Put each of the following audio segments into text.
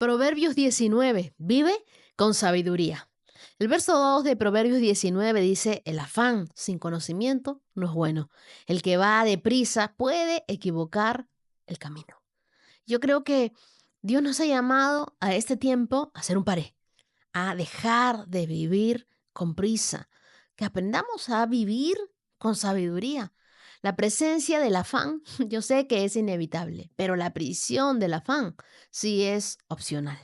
Proverbios 19. Vive con sabiduría. El verso 2 de Proverbios 19 dice, el afán sin conocimiento no es bueno. El que va deprisa puede equivocar el camino. Yo creo que Dios nos ha llamado a este tiempo a hacer un paré, a dejar de vivir con prisa, que aprendamos a vivir con sabiduría. La presencia del afán, yo sé que es inevitable, pero la prisión del afán sí es opcional.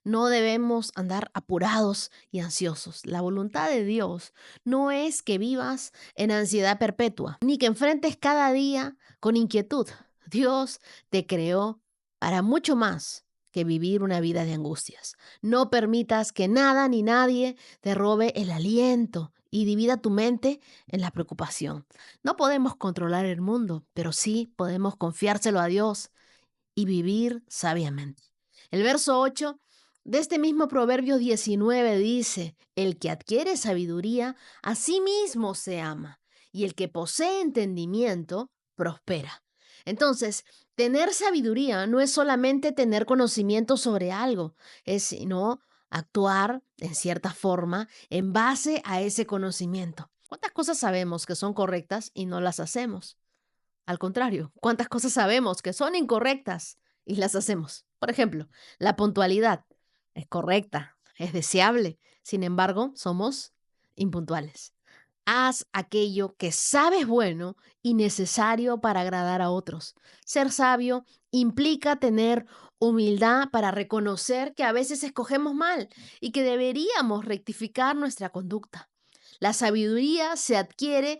No debemos andar apurados y ansiosos. La voluntad de Dios no es que vivas en ansiedad perpetua, ni que enfrentes cada día con inquietud. Dios te creó para mucho más que vivir una vida de angustias. No permitas que nada ni nadie te robe el aliento y divida tu mente en la preocupación. No podemos controlar el mundo, pero sí podemos confiárselo a Dios y vivir sabiamente. El verso 8 de este mismo Proverbios 19 dice, el que adquiere sabiduría, a sí mismo se ama, y el que posee entendimiento, prospera. Entonces, tener sabiduría no es solamente tener conocimiento sobre algo, es sino actuar en cierta forma en base a ese conocimiento. ¿Cuántas cosas sabemos que son correctas y no las hacemos? Al contrario, ¿cuántas cosas sabemos que son incorrectas y las hacemos? Por ejemplo, la puntualidad es correcta, es deseable, sin embargo, somos impuntuales. Haz aquello que sabes bueno y necesario para agradar a otros. Ser sabio implica tener humildad para reconocer que a veces escogemos mal y que deberíamos rectificar nuestra conducta. La sabiduría se adquiere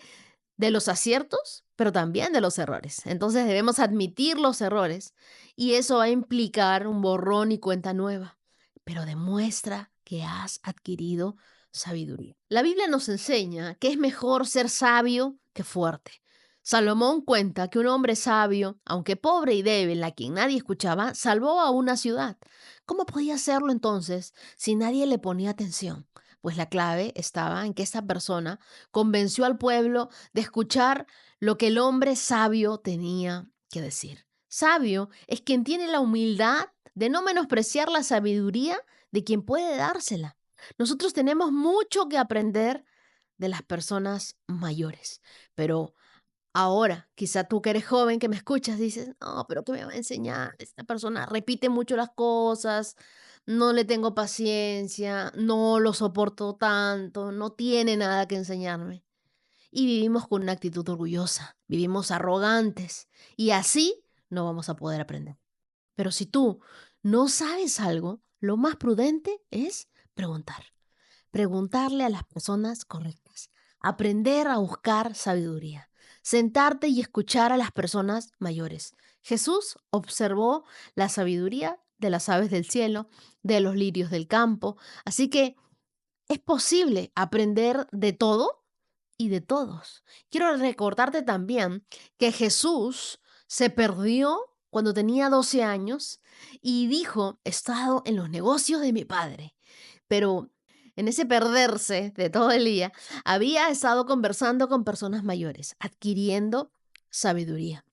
de los aciertos, pero también de los errores. Entonces debemos admitir los errores y eso va a implicar un borrón y cuenta nueva, pero demuestra que has adquirido sabiduría. La Biblia nos enseña que es mejor ser sabio que fuerte. Salomón cuenta que un hombre sabio, aunque pobre y débil, a quien nadie escuchaba, salvó a una ciudad. ¿Cómo podía hacerlo entonces si nadie le ponía atención? Pues la clave estaba en que esta persona convenció al pueblo de escuchar lo que el hombre sabio tenía que decir. Sabio es quien tiene la humildad de no menospreciar la sabiduría de quien puede dársela. Nosotros tenemos mucho que aprender de las personas mayores, pero ahora, quizá tú que eres joven, que me escuchas, dices, no, pero ¿qué me va a enseñar? Esta persona repite mucho las cosas, no le tengo paciencia, no lo soporto tanto, no tiene nada que enseñarme. Y vivimos con una actitud orgullosa, vivimos arrogantes y así no vamos a poder aprender. Pero si tú no sabes algo, lo más prudente es preguntar. Preguntarle a las personas correctas. Aprender a buscar sabiduría. Sentarte y escuchar a las personas mayores. Jesús observó la sabiduría de las aves del cielo, de los lirios del campo. Así que es posible aprender de todo y de todos. Quiero recordarte también que Jesús se perdió cuando tenía 12 años y dijo, he estado en los negocios de mi padre. Pero en ese perderse de todo el día, había estado conversando con personas mayores, adquiriendo sabiduría.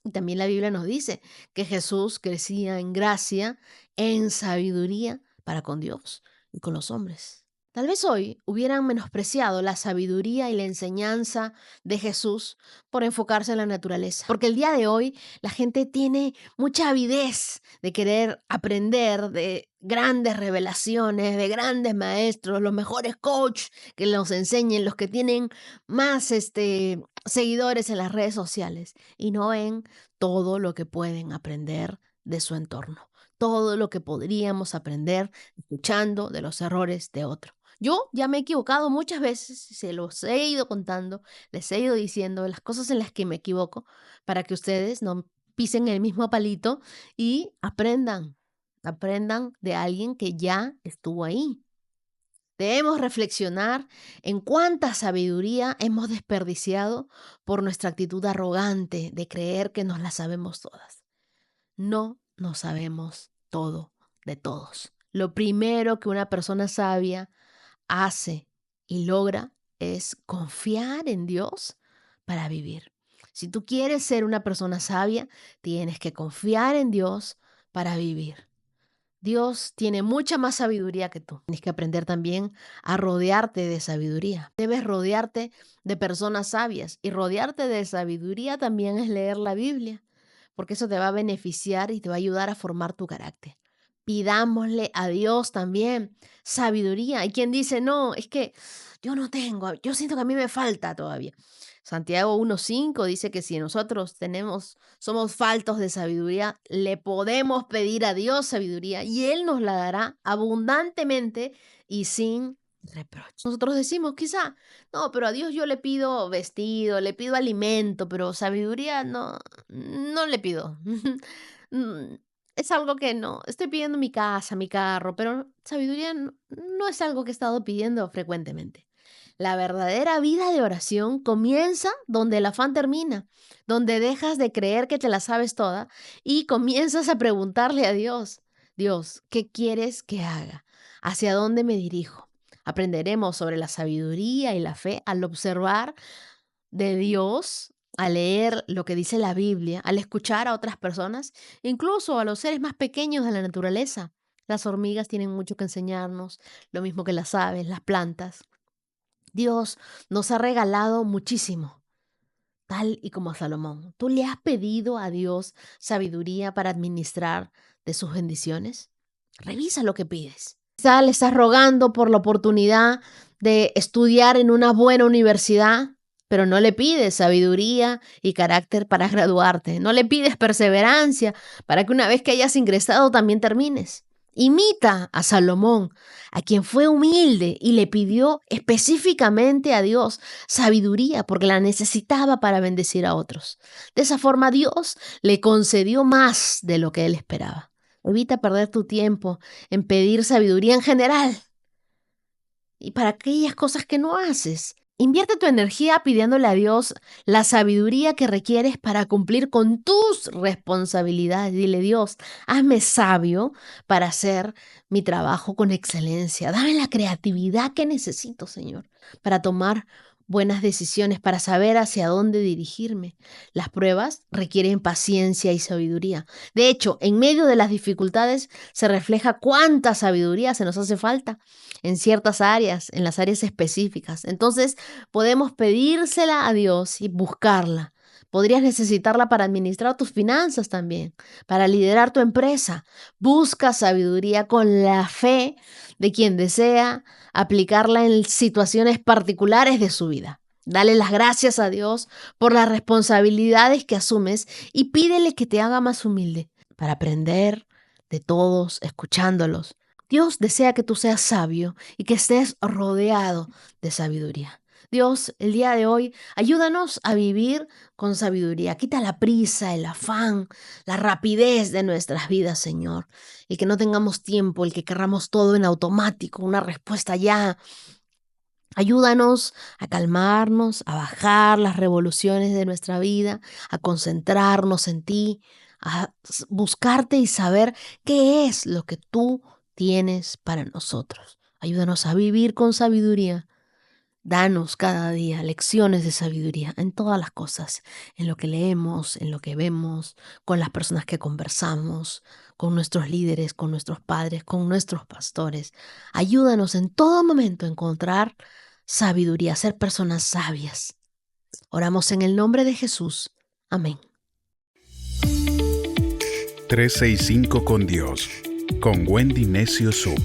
Y también la Biblia nos dice que Jesús crecía en gracia, en sabiduría para con Dios y con los hombres. Tal vez hoy hubieran menospreciado la sabiduría y la enseñanza de Jesús por enfocarse en la naturaleza. Porque el día de hoy la gente tiene mucha avidez de querer aprender de grandes revelaciones, de grandes maestros, los mejores coaches que nos enseñen, los que tienen más seguidores en las redes sociales y no ven todo lo que pueden aprender de su entorno, todo lo que podríamos aprender escuchando de los errores de otro. Yo ya me he equivocado muchas veces, se los he ido contando, les he ido diciendo las cosas en las que me equivoco para que ustedes no pisen el mismo palito y aprendan de alguien que ya estuvo ahí. Debemos reflexionar en cuánta sabiduría hemos desperdiciado por nuestra actitud arrogante de creer que nos la sabemos todas. No nos sabemos todo de todos. Lo primero que una persona sabia hace y logra es confiar en Dios para vivir. Si tú quieres ser una persona sabia, tienes que confiar en Dios para vivir. Dios tiene mucha más sabiduría que tú. Tienes que aprender también a rodearte de sabiduría. Debes rodearte de personas sabias y rodearte de sabiduría también es leer la Biblia, porque eso te va a beneficiar y te va a ayudar a formar tu carácter. Pidámosle a Dios también sabiduría. Hay quien dice, no, es que yo no tengo, yo siento que a mí me falta todavía. Santiago 1:5 dice que si nosotros somos faltos de sabiduría, le podemos pedir a Dios sabiduría y Él nos la dará abundantemente y sin reproche. Nosotros decimos, quizá, no, pero a Dios yo le pido vestido, le pido alimento, pero sabiduría no, no le pido. Mm, Es algo que no, estoy pidiendo mi casa, mi carro, pero sabiduría no es algo que he estado pidiendo frecuentemente. La verdadera vida de oración comienza donde el afán termina, donde dejas de creer que te la sabes toda y comienzas a preguntarle a Dios, Dios, ¿qué quieres que haga? ¿Hacia dónde me dirijo? Aprenderemos sobre la sabiduría y la fe al observar de Dios, al leer lo que dice la Biblia, al escuchar a otras personas, incluso a los seres más pequeños de la naturaleza. Las hormigas tienen mucho que enseñarnos, lo mismo que las aves, las plantas. Dios nos ha regalado muchísimo, tal y como a Salomón. ¿Tú le has pedido a Dios sabiduría para administrar de sus bendiciones? Revisa lo que pides. Quizá le estás rogando por la oportunidad de estudiar en una buena universidad, pero no le pides sabiduría y carácter para graduarte. No le pides perseverancia para que una vez que hayas ingresado también termines. Imita a Salomón, a quien fue humilde y le pidió específicamente a Dios sabiduría porque la necesitaba para bendecir a otros. De esa forma Dios le concedió más de lo que él esperaba. Evita perder tu tiempo en pedir sabiduría en general y para aquellas cosas que no haces. Invierte tu energía pidiéndole a Dios la sabiduría que requieres para cumplir con tus responsabilidades. Dile, Dios, hazme sabio para hacer mi trabajo con excelencia. Dame la creatividad que necesito, Señor, para tomar buenas decisiones, para saber hacia dónde dirigirme. Las pruebas requieren paciencia y sabiduría. De hecho, en medio de las dificultades se refleja cuánta sabiduría se nos hace falta en ciertas áreas, en las áreas específicas. Entonces, podemos pedírsela a Dios y buscarla. Podrías necesitarla para administrar tus finanzas también, para liderar tu empresa. Busca sabiduría con la fe de quien desea aplicarla en situaciones particulares de su vida. Dale las gracias a Dios por las responsabilidades que asumes y pídele que te haga más humilde para aprender de todos, escuchándolos. Dios desea que tú seas sabio y que estés rodeado de sabiduría. Dios, el día de hoy, ayúdanos a vivir con sabiduría. Quita la prisa, el afán, la rapidez de nuestras vidas, Señor. Y que no tengamos tiempo, el que querramos todo en automático, una respuesta ya. Ayúdanos a calmarnos, a bajar las revoluciones de nuestra vida, a concentrarnos en ti, a buscarte y saber qué es lo que tú tienes para nosotros. Ayúdanos a vivir con sabiduría. Danos cada día lecciones de sabiduría en todas las cosas, en lo que leemos, en lo que vemos, con las personas que conversamos, con nuestros líderes, con nuestros padres, con nuestros pastores. Ayúdanos en todo momento a encontrar sabiduría, a ser personas sabias. Oramos en el nombre de Jesús. Amén. 365 con Dios, con Wendy Necio Sub.